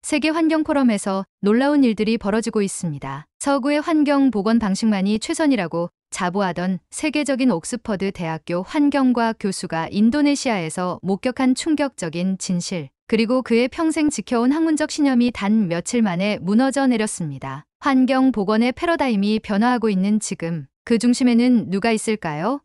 세계 환경 포럼에서 놀라운 일들이 벌어지고 있습니다. 서구의 환경 보건 방식만이 최선이라고 자부하던 세계적인 옥스퍼드 대학교 환경과학 교수가 인도네시아에서 목격한 충격적인 진실, 그리고 그의 평생 지켜온 학문적 신념이 단 며칠 만에 무너져 내렸습니다. 환경 보건의 패러다임이 변화하고 있는 지금, 그 중심에는 누가 있을까요?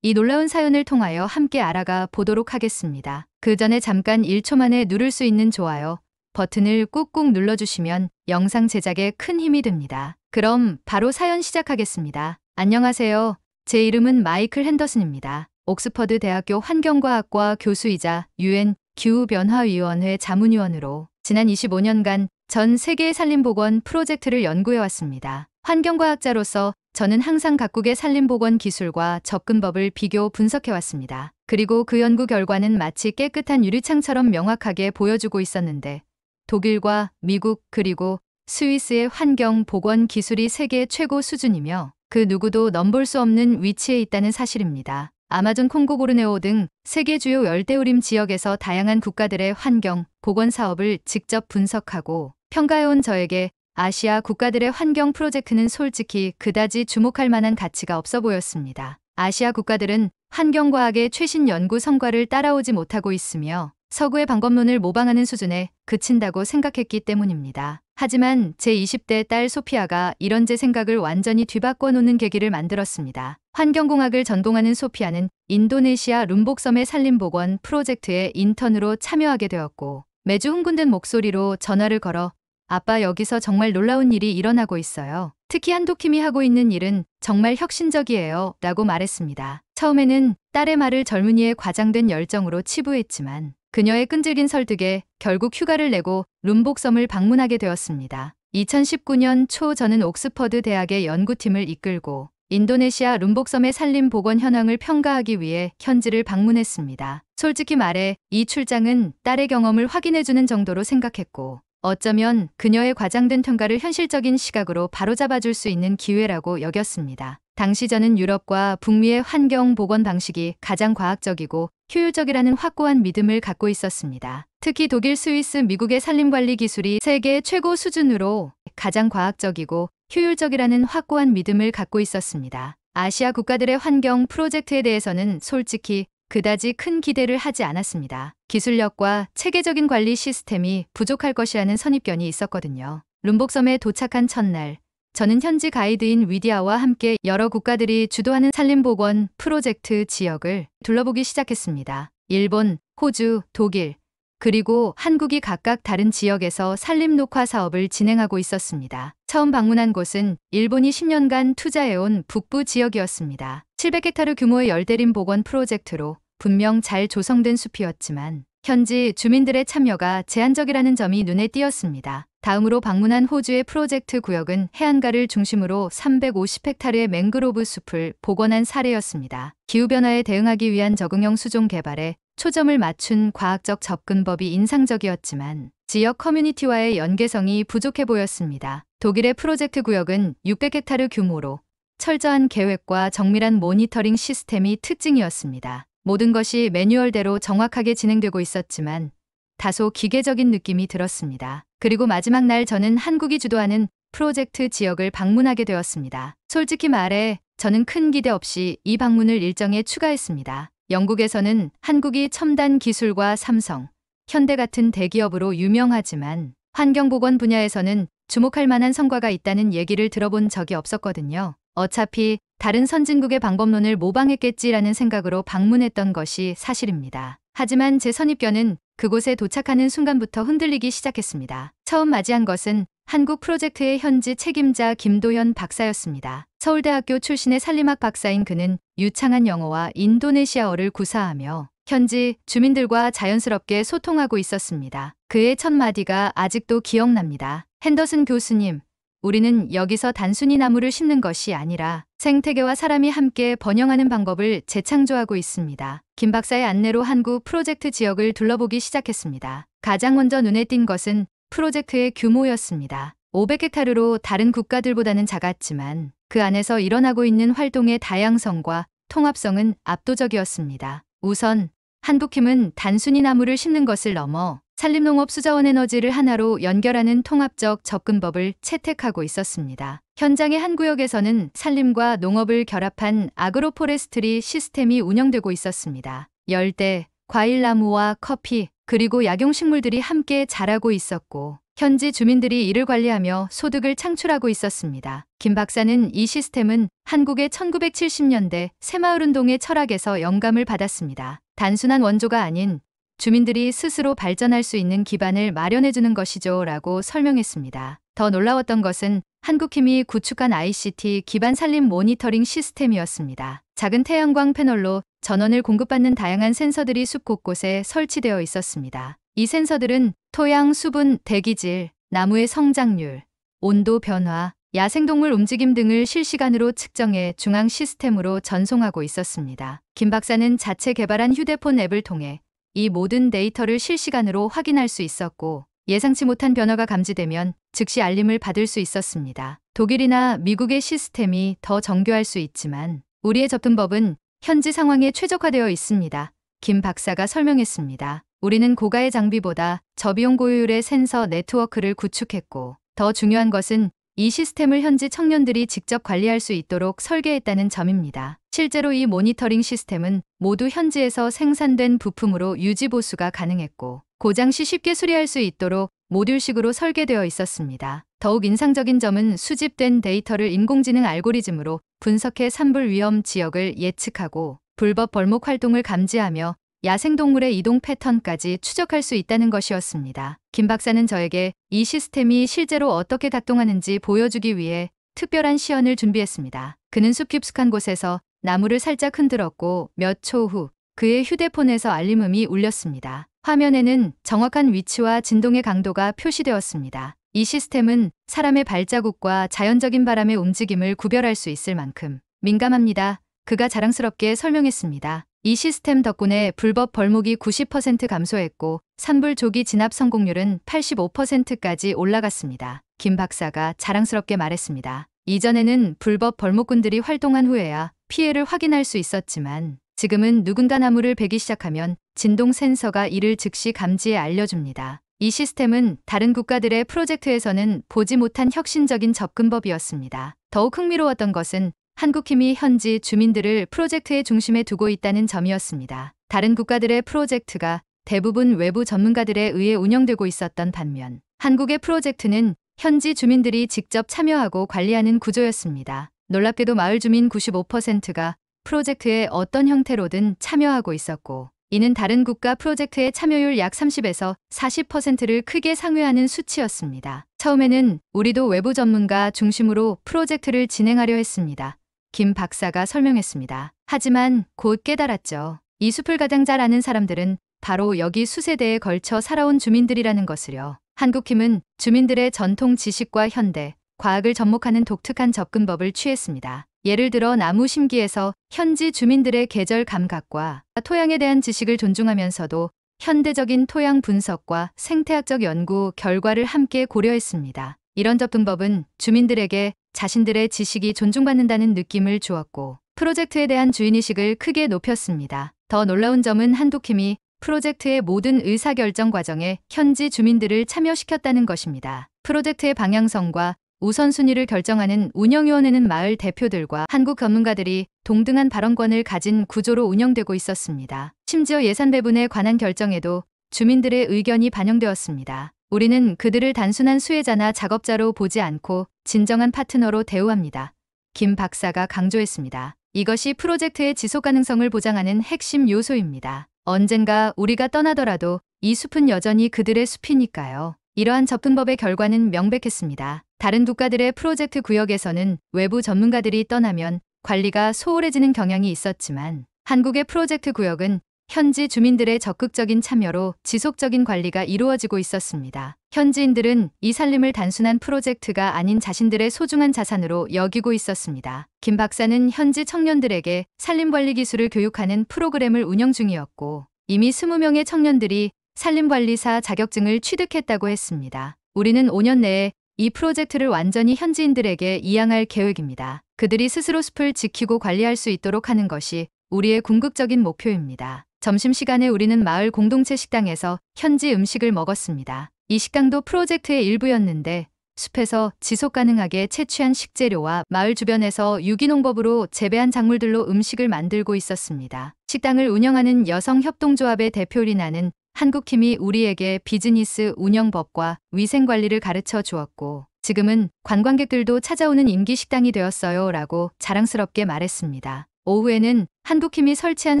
이 놀라운 사연을 통하여 함께 알아가 보도록 하겠습니다. 그 전에 잠깐 1초 만에 누를 수 있는 좋아요 버튼을 꾹꾹 눌러주시면 영상 제작에 큰 힘이 됩니다. 그럼 바로 사연 시작하겠습니다. 안녕하세요. 제 이름은 마이클 핸더슨입니다. 옥스퍼드 대학교 환경과학과 교수이자 UN 기후변화위원회 자문위원으로 지난 25년간 전 세계의 산림보건 프로젝트를 연구해왔습니다. 환경과학자로서 저는 항상 각국의 산림보건 기술과 접근법을 비교 분석해왔습니다. 그리고 그 연구 결과는 마치 깨끗한 유리창처럼 명확하게 보여주고 있었는데, 독일과 미국 그리고 스위스의 환경 보건 기술이 세계 최고 수준이며 그 누구도 넘볼 수 없는 위치에 있다는 사실입니다. 아마존 콩고 보르네오 등 세계 주요 열대우림 지역에서 다양한 국가들의 환경 보건 사업을 직접 분석하고 평가해온 저에게 아시아 국가들의 환경 프로젝트는 솔직히 그다지 주목할 만한 가치가 없어 보였습니다. 아시아 국가들은 환경과학의 최신 연구 성과를 따라오지 못하고 있으며 서구의 방법론을 모방하는 수준에 그친다고 생각했기 때문입니다. 하지만 제 20대 딸 소피아가 이런 제 생각을 완전히 뒤바꿔 놓는 계기를 만들었습니다. 환경공학을 전공하는 소피아는 인도네시아 룸복섬의 산림보건 프로젝트에 인턴으로 참여하게 되었고, 매주 흥분된 목소리로 전화를 걸어 아빠, 여기서 정말 놀라운 일이 일어나고 있어요. 특히 한도킴이 하고 있는 일은 정말 혁신적이에요 라고 말했습니다. 처음에는 딸의 말을 젊은이의 과장된 열정으로 치부했지만 그녀의 끈질긴 설득에 결국 휴가를 내고 룸복섬을 방문하게 되었습니다. 2019년 초 저는 옥스퍼드 대학의 연구팀을 이끌고 인도네시아 룸복섬의 산림 보건 현황을 평가하기 위해 현지를 방문했습니다. 솔직히 말해 이 출장은 딸의 경험을 확인해주는 정도로 생각했고, 어쩌면 그녀의 과장된 평가를 현실적인 시각으로 바로잡아줄 수 있는 기회라고 여겼습니다. 당시 저는 유럽과 북미의 환경 보건 방식이 가장 과학적이고 효율적이라는 확고한 믿음을 갖고 있었습니다. 특히 독일, 스위스, 미국의 산림관리 기술이 세계 최고 수준으로 가장 과학적이고 효율적이라는 확고한 믿음을 갖고 있었습니다. 아시아 국가들의 환경 프로젝트에 대해서는 솔직히 그다지 큰 기대를 하지 않았습니다. 기술력과 체계적인 관리 시스템이 부족할 것이라는 선입견이 있었거든요. 룸복섬에 도착한 첫날, 저는 현지 가이드인 위디아와 함께 여러 국가들이 주도하는 산림보건 프로젝트 지역을 둘러보기 시작했습니다. 일본, 호주, 독일, 그리고 한국이 각각 다른 지역에서 산림 녹화 사업을 진행하고 있었습니다. 처음 방문한 곳은 일본이 10년간 투자해온 북부 지역이었습니다. 700헥타르 규모의 열대림 보건 프로젝트로 분명 잘 조성된 숲이었지만 현지 주민들의 참여가 제한적이라는 점이 눈에 띄었습니다. 다음으로 방문한 호주의 프로젝트 구역은 해안가를 중심으로 350헥타르의 맹그로브 숲을 복원한 사례였습니다. 기후변화에 대응하기 위한 적응형 수종 개발에 초점을 맞춘 과학적 접근법이 인상적이었지만 지역 커뮤니티와의 연계성이 부족해 보였습니다. 독일의 프로젝트 구역은 600헥타르 규모로 철저한 계획과 정밀한 모니터링 시스템이 특징이었습니다. 모든 것이 매뉴얼대로 정확하게 진행되고 있었지만 다소 기계적인 느낌이 들었습니다. 그리고 마지막 날 저는 한국이 주도하는 프로젝트 지역을 방문하게 되었습니다. 솔직히 말해 저는 큰 기대 없이 이 방문을 일정에 추가했습니다. 영국에서는 한국이 첨단 기술과 삼성, 현대 같은 대기업으로 유명하지만 환경보건 분야에서는 주목할 만한 성과가 있다는 얘기를 들어본 적이 없었거든요. 어차피 다른 선진국의 방법론을 모방했겠지라는 생각으로 방문했던 것이 사실입니다. 하지만 제 선입견은 그곳에 도착하는 순간부터 흔들리기 시작했습니다. 처음 맞이한 것은 한국 프로젝트의 현지 책임자 김도현 박사였습니다. 서울대학교 출신의 산림학 박사인 그는 유창한 영어와 인도네시아어를 구사하며 현지 주민들과 자연스럽게 소통하고 있었습니다. 그의 첫 마디가 아직도 기억납니다. 핸더슨 교수님, 우리는 여기서 단순히 나무를 심는 것이 아니라 생태계와 사람이 함께 번영하는 방법을 재창조하고 있습니다. 김 박사의 안내로 한국 프로젝트 지역을 둘러보기 시작했습니다. 가장 먼저 눈에 띈 것은 프로젝트의 규모였습니다. 500헥타르로 다른 국가들보다는 작았지만 그 안에서 일어나고 있는 활동의 다양성과 통합성은 압도적이었습니다. 우선 한국팀은 단순히 나무를 심는 것을 넘어 산림농업수자원에너지를 하나로 연결하는 통합적 접근법을 채택하고 있었습니다. 현장의 한 구역에서는 산림과 농업을 결합한 아그로포레스트리 시스템이 운영되고 있었습니다. 열대, 과일나무와 커피, 그리고 약용식물들이 함께 자라고 있었고 현지 주민들이 이를 관리하며 소득을 창출하고 있었습니다. 김 박사는 이 시스템은 한국의 1970년대 새마을운동의 철학에서 영감을 받았습니다. 단순한 원조가 아닌 주민들이 스스로 발전할 수 있는 기반을 마련해주는 것이죠 라고 설명했습니다. 더 놀라웠던 것은 한국힘이 구축한 ICT 기반 산림 모니터링 시스템이었습니다. 작은 태양광 패널로 전원을 공급받는 다양한 센서들이 숲 곳곳에 설치되어 있었습니다. 이 센서들은 토양, 수분, 대기질, 나무의 성장률, 온도 변화, 야생동물 움직임 등을 실시간으로 측정해 중앙 시스템으로 전송하고 있었습니다. 김 박사는 자체 개발한 휴대폰 앱을 통해 이 모든 데이터를 실시간으로 확인할 수 있었고 예상치 못한 변화가 감지되면 즉시 알림을 받을 수 있었습니다. 독일이나 미국의 시스템이 더 정교할 수 있지만 우리의 접근법은 현지 상황에 최적화되어 있습니다. 김 박사가 설명했습니다. 우리는 고가의 장비보다 저비용 고효율의 센서 네트워크를 구축했고 더 중요한 것은 이 시스템을 현지 청년들이 직접 관리할 수 있도록 설계했다는 점입니다. 실제로 이 모니터링 시스템은 모두 현지에서 생산된 부품으로 유지 보수가 가능했고 고장 시 쉽게 수리할 수 있도록 모듈식으로 설계되어 있었습니다. 더욱 인상적인 점은 수집된 데이터를 인공지능 알고리즘으로 분석해 산불 위험 지역을 예측하고 불법 벌목 활동을 감지하며 야생동물의 이동 패턴까지 추적할 수 있다는 것이었습니다. 김 박사는 저에게 이 시스템이 실제로 어떻게 작동하는지 보여주기 위해 특별한 시연을 준비했습니다. 그는 숲 깊숙한 곳에서 나무를 살짝 흔들었고 몇 초 후 그의 휴대폰에서 알림음이 울렸습니다. 화면에는 정확한 위치와 진동의 강도가 표시되었습니다. 이 시스템은 사람의 발자국과 자연적인 바람의 움직임을 구별할 수 있을 만큼 민감합니다. 그가 자랑스럽게 설명했습니다. 이 시스템 덕분에 불법 벌목이 90% 감소했고 산불 조기 진압 성공률은 85%까지 올라갔습니다. 김 박사가 자랑스럽게 말했습니다. 이전에는 불법 벌목꾼들이 활동한 후에야 피해를 확인할 수 있었지만 지금은 누군가 나무를 베기 시작하면 진동 센서가 이를 즉시 감지해 알려줍니다. 이 시스템은 다른 국가들의 프로젝트에서는 보지 못한 혁신적인 접근법이었습니다. 더욱 흥미로웠던 것은 한국힘이 현지 주민들을 프로젝트의 중심에 두고 있다는 점이었습니다. 다른 국가들의 프로젝트가 대부분 외부 전문가들에 의해 운영되고 있었던 반면 한국의 프로젝트는 현지 주민들이 직접 참여하고 관리하는 구조였습니다. 놀랍게도 마을 주민 95%가 프로젝트에 어떤 형태로든 참여하고 있었고 이는 다른 국가 프로젝트의 참여율 약 30에서 40%를 크게 상회하는 수치였습니다. 처음에는 우리도 외부 전문가 중심으로 프로젝트를 진행하려 했습니다. 김 박사가 설명했습니다. 하지만 곧 깨달았죠. 이 숲을 가장 잘 아는 사람들은 바로 여기 수세대에 걸쳐 살아온 주민들이라는 것을요. 한국힘은 주민들의 전통 지식과 현대, 과학을 접목하는 독특한 접근법을 취했습니다. 예를 들어 나무 심기에서 현지 주민들의 계절 감각과 토양에 대한 지식을 존중하면서도 현대적인 토양 분석과 생태학적 연구 결과를 함께 고려했습니다. 이런 접근법은 주민들에게 자신들의 지식이 존중받는다는 느낌을 주었고 프로젝트에 대한 주인의식을 크게 높였습니다. 더 놀라운 점은 한국힘이 프로젝트의 모든 의사결정 과정에 현지 주민들을 참여시켰다는 것입니다. 프로젝트의 방향성과 우선순위를 결정하는 운영위원회는 마을 대표들과 한국 전문가들이 동등한 발언권을 가진 구조로 운영되고 있었습니다. 심지어 예산 배분에 관한 결정에도 주민들의 의견이 반영되었습니다. 우리는 그들을 단순한 수혜자나 작업자로 보지 않고 진정한 파트너로 대우합니다. 김 박사가 강조했습니다. 이것이 프로젝트의 지속 가능성을 보장하는 핵심 요소입니다. 언젠가 우리가 떠나더라도 이 숲은 여전히 그들의 숲이니까요. 이러한 접근법의 결과는 명백했습니다. 다른 국가들의 프로젝트 구역에서는 외부 전문가들이 떠나면 관리가 소홀해지는 경향이 있었지만 한국의 프로젝트 구역은 현지 주민들의 적극적인 참여로 지속적인 관리가 이루어지고 있었습니다. 현지인들은 이 산림을 단순한 프로젝트가 아닌 자신들의 소중한 자산으로 여기고 있었습니다. 김 박사는 현지 청년들에게 산림관리 기술을 교육하는 프로그램을 운영 중이었고 이미 20명의 청년들이 산림관리사 자격증을 취득했다고 했습니다. 우리는 5년 내에 이 프로젝트를 완전히 현지인들에게 이양할 계획입니다. 그들이 스스로 숲을 지키고 관리할 수 있도록 하는 것이 우리의 궁극적인 목표입니다. 점심시간에 우리는 마을 공동체 식당에서 현지 음식을 먹었습니다. 이 식당도 프로젝트의 일부였는데 숲에서 지속 가능하게 채취한 식재료와 마을 주변에서 유기농법으로 재배한 작물들로 음식을 만들고 있었습니다. 식당을 운영하는 여성협동조합의 대표 리나는 한국팀이 우리에게 비즈니스 운영법과 위생관리를 가르쳐 주었고 지금은 관광객들도 찾아오는 인기 식당이 되었어요 라고 자랑스럽게 말했습니다. 오후에는 한국팀이 설치한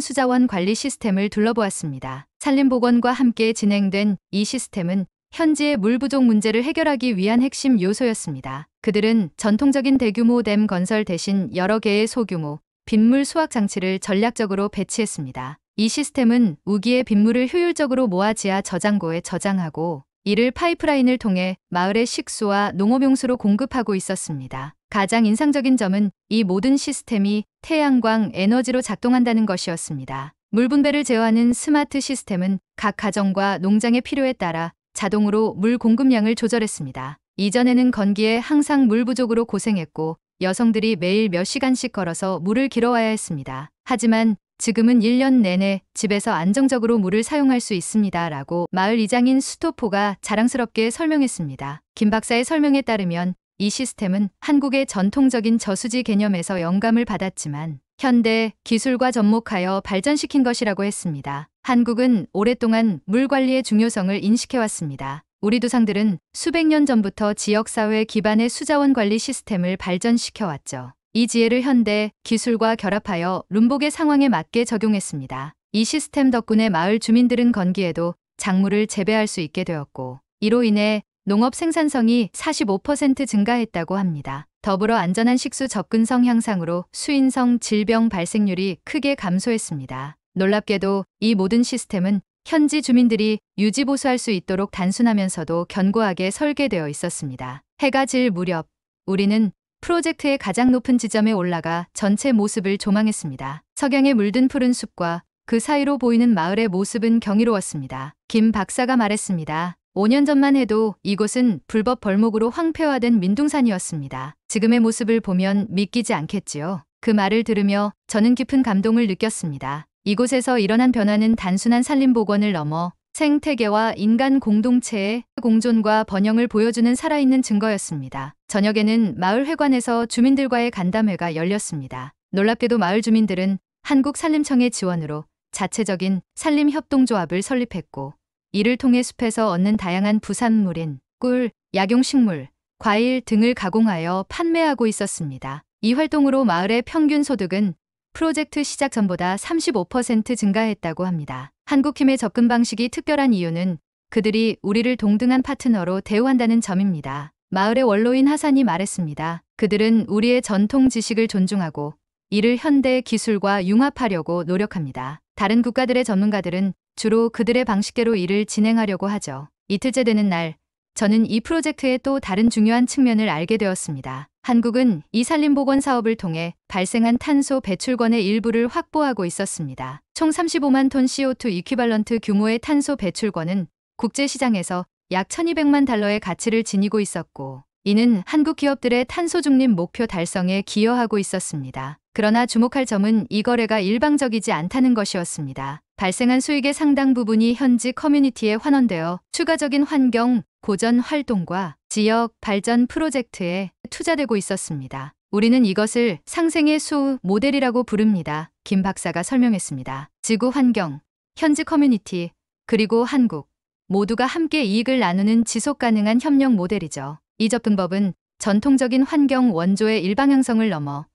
수자원 관리 시스템을 둘러보았습니다. 산림보건과 함께 진행된 이 시스템은 현지의 물 부족 문제를 해결하기 위한 핵심 요소였습니다. 그들은 전통적인 대규모 댐 건설 대신 여러 개의 소규모 빗물 수확 장치를 전략적으로 배치했습니다. 이 시스템은 우기의 빗물을 효율적으로 모아 지하 저장고에 저장하고 이를 파이프라인을 통해 마을의 식수와 농업용수로 공급하고 있었습니다. 가장 인상적인 점은 이 모든 시스템이 태양광 에너지로 작동한다는 것이었습니다. 물 분배를 제어하는 스마트 시스템은 각 가정과 농장의 필요에 따라 자동으로 물 공급량을 조절했습니다. 이전에는 건기에 항상 물 부족으로 고생했고 여성들이 매일 몇 시간씩 걸어서 물을 길어와야 했습니다. 하지만 지금은 1년 내내 집에서 안정적으로 물을 사용할 수 있습니다. 라고 마을 이장인 수토포가 자랑스럽게 설명했습니다. 김 박사의 설명에 따르면 이 시스템은 한국의 전통적인 저수지 개념에서 영감을 받았지만 현대 기술과 접목하여 발전시킨 것이라고 했습니다. 한국은 오랫동안 물 관리의 중요성을 인식해왔습니다. 우리 조상들은 수백 년 전부터 지역사회 기반의 수자원 관리 시스템을 발전시켜왔죠. 이 지혜를 현대 기술과 결합하여 룸복의 상황에 맞게 적용했습니다. 이 시스템 덕분에 마을 주민들은 건기에도 작물을 재배할 수 있게 되었고 이로 인해 농업 생산성이 45% 증가했다고 합니다. 더불어 안전한 식수 접근성 향상으로 수인성 질병 발생률이 크게 감소했습니다. 놀랍게도 이 모든 시스템은 현지 주민들이 유지보수할 수 있도록 단순하면서도 견고하게 설계되어 있었습니다. 해가 질 무렵 우리는 프로젝트의 가장 높은 지점에 올라가 전체 모습을 조망했습니다. 석양에 물든 푸른 숲과 그 사이로 보이는 마을의 모습은 경이로웠습니다. 김 박사가 말했습니다. 5년 전만 해도 이곳은 불법 벌목으로 황폐화된 민둥산이었습니다. 지금의 모습을 보면 믿기지 않겠지요. 그 말을 들으며 저는 깊은 감동을 느꼈습니다. 이곳에서 일어난 변화는 단순한 산림복원을 넘어 생태계와 인간 공동체의 공존과 번영을 보여주는 살아있는 증거였습니다. 저녁에는 마을 회관에서 주민들과의 간담회가 열렸습니다. 놀랍게도 마을 주민들은 한국산림청의 지원으로 자체적인 산림협동조합을 설립했고 이를 통해 숲에서 얻는 다양한 부산물인 꿀, 약용식물, 과일 등을 가공하여 판매하고 있었습니다. 이 활동으로 마을의 평균 소득은 프로젝트 시작 전보다 35% 증가했다고 합니다. 한국팀의 접근 방식이 특별한 이유는 그들이 우리를 동등한 파트너로 대우한다는 점입니다. 마을의 원로인 하산이 말했습니다. 그들은 우리의 전통 지식을 존중하고 이를 현대 기술과 융합하려고 노력합니다. 다른 국가들의 전문가들은 주로 그들의 방식대로 일을 진행하려고 하죠. 이틀째 되는 날, 저는 이 프로젝트의 또 다른 중요한 측면을 알게 되었습니다. 한국은 이 산림복원 사업을 통해 발생한 탄소 배출권의 일부를 확보하고 있었습니다. 총 35만 톤 CO2 이퀴발런트 규모의 탄소 배출권은 국제시장에서 약 1200만 달러의 가치를 지니고 있었고 이는 한국 기업들의 탄소 중립 목표 달성에 기여하고 있었습니다. 그러나 주목할 점은 이 거래가 일방적이지 않다는 것이었습니다. 발생한 수익의 상당 부분이 현지 커뮤니티에 환원되어 추가적인 환경, 고전 활동과 지역 발전 프로젝트에 투자되고 있었습니다. 우리는 이것을 상생의 수 모델이라고 부릅니다. 김 박사가 설명했습니다. 지구 환경, 현지 커뮤니티, 그리고 한국 모두가 함께 이익을 나누는 지속가능한 협력 모델이죠. 이 접근법은 전통적인 환경 원조의 일방향성을 넘어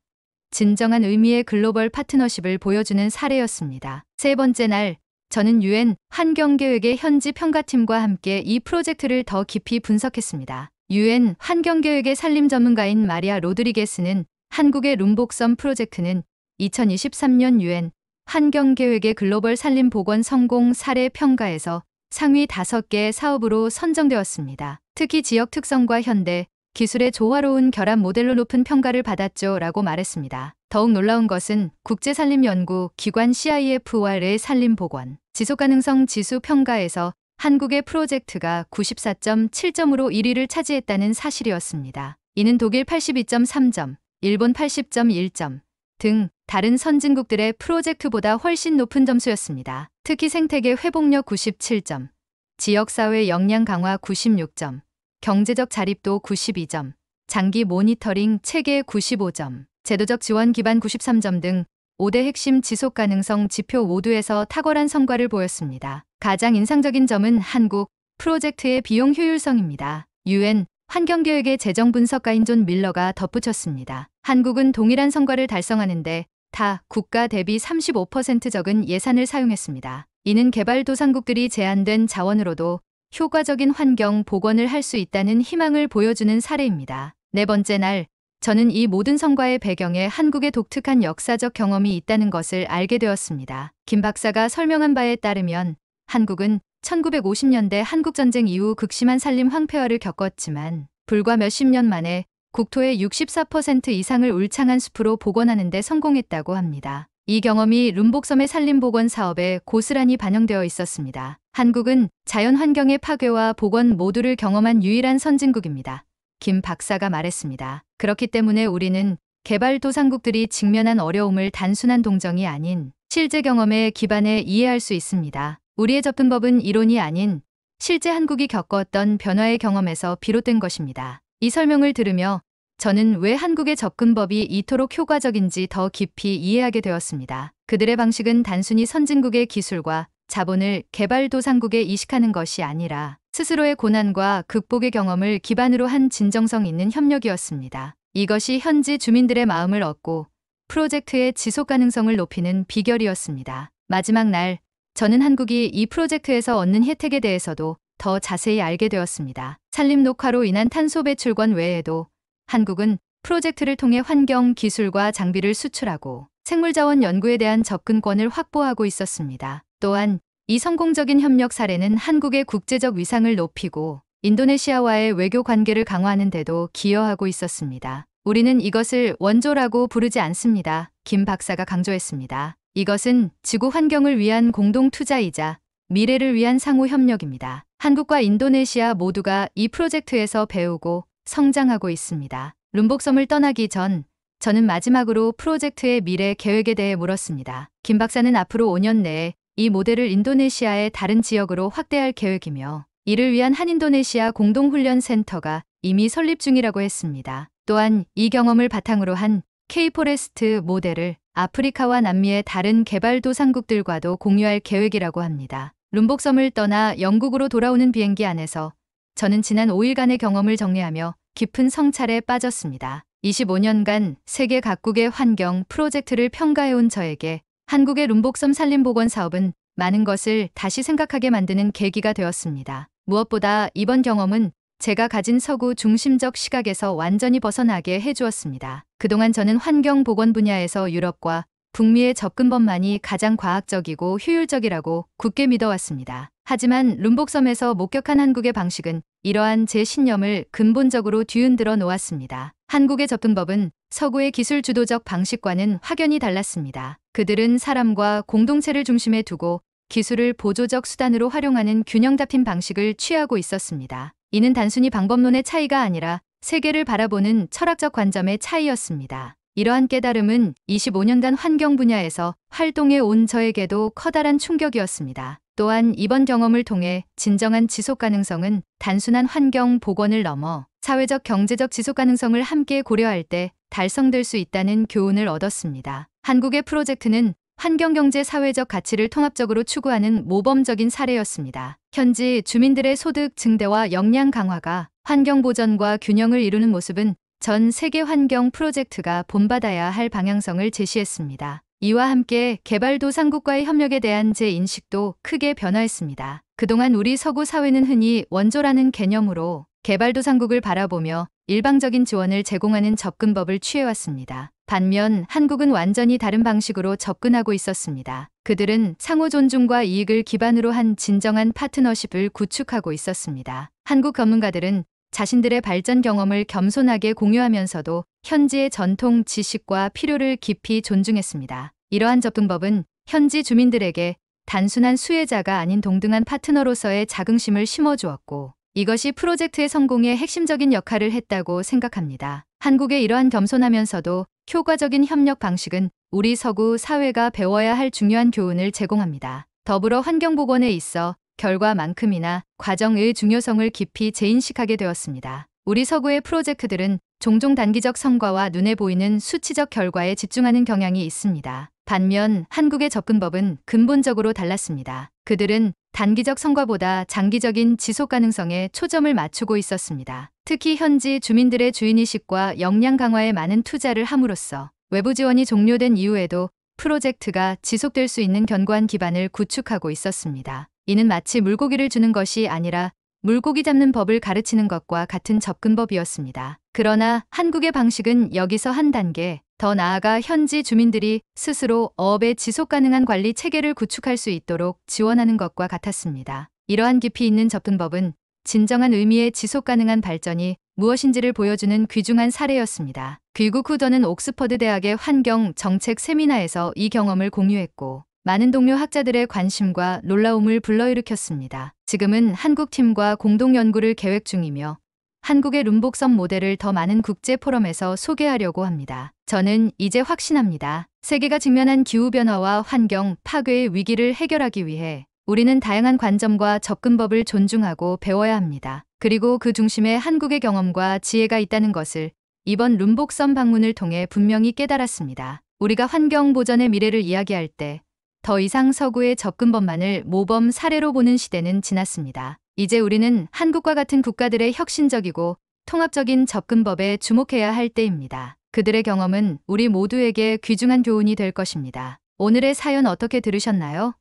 진정한 의미의 글로벌 파트너십을 보여주는 사례였습니다. 세 번째 날, 저는 UN 환경계획의 현지 평가팀과 함께 이 프로젝트를 더 깊이 분석했습니다. UN 환경계획의 산림 전문가인 마리아 로드리게스는 한국의 룸복섬 프로젝트는 2023년 UN 환경계획의 글로벌 산림 복원 성공 사례 평가에서 상위 5개 사업으로 선정되었습니다. 특히 지역 특성과 현대 기술의 조화로운 결합 모델로 높은 평가를 받았죠 라고 말했습니다. 더욱 놀라운 것은 국제산림연구 기관 CIFR의 산림복원 지속가능성 지수 평가에서 한국의 프로젝트가 94.7점으로 1위를 차지했다는 사실이었습니다. 이는 독일 82.3점, 일본 80.1점 등 다른 선진국들의 프로젝트보다 훨씬 높은 점수였습니다. 특히 생태계 회복력 97점, 지역사회 역량 강화 96점, 경제적 자립도 92점, 장기 모니터링 체계 95점, 제도적 지원 기반 93점 등 5대 핵심 지속 가능성 지표 모두에서 탁월한 성과를 보였습니다. 가장 인상적인 점은 한국 프로젝트의 비용 효율성입니다. UN 환경계획의 재정 분석가인 존 밀러가 덧붙였습니다. 한국은 동일한 성과를 달성하는데 타 국가 대비 35% 적은 예산을 사용했습니다. 이는 개발도상국들이 제한된 자원으로도 효과적인 환경 복원을 할 수 있다는 희망을 보여주는 사례입니다. 네 번째 날, 저는 이 모든 성과의 배경에 한국의 독특한 역사적 경험이 있다는 것을 알게 되었습니다. 김 박사가 설명한 바에 따르면 한국은 1950년대 한국전쟁 이후 극심한 산림 황폐화를 겪었지만 불과 몇십 년 만에 국토의 64% 이상을 울창한 숲으로 복원하는 데 성공했다고 합니다. 이 경험이 룸복섬의 산림복원 사업에 고스란히 반영되어 있었습니다. 한국은 자연환경의 파괴와 복원 모두를 경험한 유일한 선진국입니다. 김 박사가 말했습니다. 그렇기 때문에 우리는 개발도상국들이 직면한 어려움을 단순한 동정이 아닌 실제 경험에 기반해 이해할 수 있습니다. 우리의 접근법은 이론이 아닌 실제 한국이 겪었던 변화의 경험에서 비롯된 것입니다. 이 설명을 들으며 저는 왜 한국의 접근법이 이토록 효과적인지 더 깊이 이해하게 되었습니다. 그들의 방식은 단순히 선진국의 기술과 자본을 개발도상국에 이식하는 것이 아니라 스스로의 고난과 극복의 경험을 기반으로 한 진정성 있는 협력이었습니다. 이것이 현지 주민들의 마음을 얻고 프로젝트의 지속 가능성을 높이는 비결이었습니다. 마지막 날, 저는 한국이 이 프로젝트에서 얻는 혜택에 대해서도 더 자세히 알게 되었습니다. 산림 녹화로 인한 탄소 배출권 외에도 한국은 프로젝트를 통해 환경, 기술과 장비를 수출하고 생물자원 연구에 대한 접근권을 확보하고 있었습니다. 또한 이 성공적인 협력 사례는 한국의 국제적 위상을 높이고 인도네시아와의 외교 관계를 강화하는 데도 기여하고 있었습니다. 우리는 이것을 원조라고 부르지 않습니다. 김 박사가 강조했습니다. 이것은 지구 환경을 위한 공동 투자이자 미래를 위한 상호 협력입니다. 한국과 인도네시아 모두가 이 프로젝트에서 배우고 성장하고 있습니다. 룸복섬을 떠나기 전 저는 마지막으로 프로젝트의 미래 계획에 대해 물었습니다. 김 박사는 앞으로 5년 내에 이 모델을 인도네시아의 다른 지역으로 확대할 계획이며 이를 위한 한인도네시아 공동훈련센터가 이미 설립 중이라고 했습니다. 또한 이 경험을 바탕으로 한 K-포레스트 모델을 아프리카와 남미의 다른 개발도상국들과도 공유할 계획이라고 합니다. 룸복섬을 떠나 영국으로 돌아오는 비행기 안에서 저는 지난 5일간의 경험을 정리하며 깊은 성찰에 빠졌습니다. 25년간 세계 각국의 환경 프로젝트를 평가해온 저에게 한국의 룸복섬 산림복원 사업은 많은 것을 다시 생각하게 만드는 계기가 되었습니다. 무엇보다 이번 경험은 제가 가진 서구 중심적 시각에서 완전히 벗어나게 해주었습니다. 그동안 저는 환경 복원 분야에서 유럽과 북미의 접근법만이 가장 과학적이고 효율적이라고 굳게 믿어왔습니다. 하지만 룸복섬에서 목격한 한국의 방식은 이러한 제 신념을 근본적으로 뒤흔들어 놓았습니다. 한국의 접근법은 서구의 기술 주도적 방식과는 확연히 달랐습니다. 그들은 사람과 공동체를 중심에 두고 기술을 보조적 수단으로 활용하는 균형 잡힌 방식을 취하고 있었습니다. 이는 단순히 방법론의 차이가 아니라 세계를 바라보는 철학적 관점의 차이였습니다. 이러한 깨달음은 25년간 환경 분야에서 활동해 온 저에게도 커다란 충격이었습니다. 또한 이번 경험을 통해 진정한 지속 가능성은 단순한 환경 복원을 넘어 사회적 경제적 지속 가능성을 함께 고려할 때 달성될 수 있다는 교훈을 얻었습니다. 한국의 프로젝트는 환경경제 사회적 가치를 통합적으로 추구하는 모범적인 사례였습니다. 현지 주민들의 소득 증대와 역량 강화가 환경 보전과 균형을 이루는 모습은 전 세계 환경 프로젝트가 본받아야 할 방향성을 제시했습니다. 이와 함께 개발도상국과의 협력에 대한 제 인식도 크게 변화했습니다. 그동안 우리 서구 사회는 흔히 원조라는 개념으로 개발도상국을 바라보며 일방적인 지원을 제공하는 접근법을 취해왔습니다. 반면 한국은 완전히 다른 방식으로 접근하고 있었습니다. 그들은 상호 존중과 이익을 기반으로 한 진정한 파트너십을 구축하고 있었습니다. 한국 전문가들은 자신들의 발전 경험을 겸손하게 공유하면서도 현지의 전통 지식과 필요를 깊이 존중했습니다. 이러한 접근법은 현지 주민들에게 단순한 수혜자가 아닌 동등한 파트너로서의 자긍심을 심어주었고 이것이 프로젝트의 성공에 핵심적인 역할을 했다고 생각합니다. 한국의 이러한 겸손하면서도 효과적인 협력 방식은 우리 서구 사회가 배워야 할 중요한 교훈을 제공합니다. 더불어 환경보건에 있어 결과만큼이나 과정의 중요성을 깊이 재인식하게 되었습니다. 우리 서구의 프로젝트들은 종종 단기적 성과와 눈에 보이는 수치적 결과에 집중하는 경향이 있습니다. 반면 한국의 접근법은 근본적으로 달랐습니다. 그들은 단기적 성과보다 장기적인 지속 가능성에 초점을 맞추고 있었습니다. 특히 현지 주민들의 주인의식과 역량 강화에 많은 투자를 함으로써 외부 지원이 종료된 이후에도 프로젝트가 지속될 수 있는 견고한 기반을 구축하고 있었습니다. 이는 마치 물고기를 주는 것이 아니라 물고기 잡는 법을 가르치는 것과 같은 접근법이었습니다. 그러나 한국의 방식은 여기서 한 단계 더 나아가 현지 주민들이 스스로 어업의 지속 가능한 관리 체계를 구축할 수 있도록 지원하는 것과 같았습니다. 이러한 깊이 있는 접근법은 진정한 의미의 지속 가능한 발전이 무엇인지를 보여주는 귀중한 사례였습니다. 귀국 후 저는 옥스퍼드 대학의 환경 정책 세미나에서 이 경험을 공유했고 많은 동료 학자들의 관심과 놀라움을 불러일으켰습니다. 지금은 한국 팀과 공동 연구를 계획 중이며 한국의 룸복섬 모델을 더 많은 국제 포럼에서 소개하려고 합니다. 저는 이제 확신합니다. 세계가 직면한 기후변화와 환경 파괴의 위기를 해결하기 위해 우리는 다양한 관점과 접근법을 존중하고 배워야 합니다. 그리고 그 중심에 한국의 경험과 지혜가 있다는 것을 이번 룸복섬 방문을 통해 분명히 깨달았습니다. 우리가 환경 보전의 미래를 이야기할 때 더 이상 서구의 접근법만을 모범 사례로 보는 시대는 지났습니다. 이제 우리는 한국과 같은 국가들의 혁신적이고 통합적인 접근법에 주목해야 할 때입니다. 그들의 경험은 우리 모두에게 귀중한 교훈이 될 것입니다. 오늘의 사연 어떻게 들으셨나요?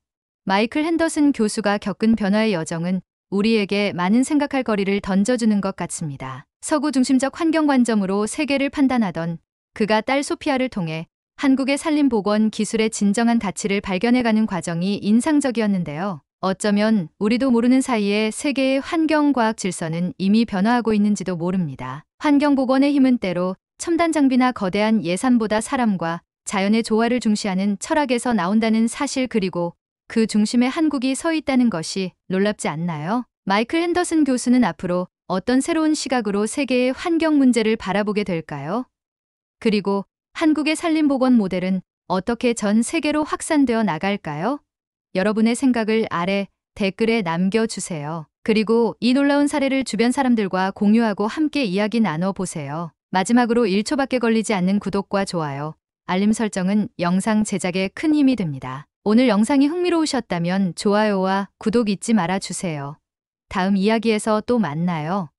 마이클 핸더슨 교수가 겪은 변화의 여정은 우리에게 많은 생각할 거리를 던져주는 것 같습니다. 서구 중심적 환경 관점으로 세계를 판단하던 그가 딸 소피아를 통해 한국의 산림보건 기술의 진정한 가치를 발견해가는 과정이 인상적이었는데요. 어쩌면 우리도 모르는 사이에 세계의 환경과학 질서는 이미 변화하고 있는지도 모릅니다. 환경보건의 힘은 때로 첨단 장비나 거대한 예산보다 사람과 자연의 조화를 중시하는 철학에서 나온다는 사실, 그리고 그 중심에 한국이 서 있다는 것이 놀랍지 않나요? 마이클 핸더슨 교수는 앞으로 어떤 새로운 시각으로 세계의 환경 문제를 바라보게 될까요? 그리고 한국의 산림보건 모델은 어떻게 전 세계로 확산되어 나갈까요? 여러분의 생각을 아래 댓글에 남겨주세요. 그리고 이 놀라운 사례를 주변 사람들과 공유하고 함께 이야기 나눠보세요. 마지막으로 1초밖에 걸리지 않는 구독과 좋아요, 알림 설정은 영상 제작에 큰 힘이 됩니다. 오늘 영상이 흥미로우셨다면 좋아요와 구독 잊지 말아주세요. 다음 이야기에서 또 만나요.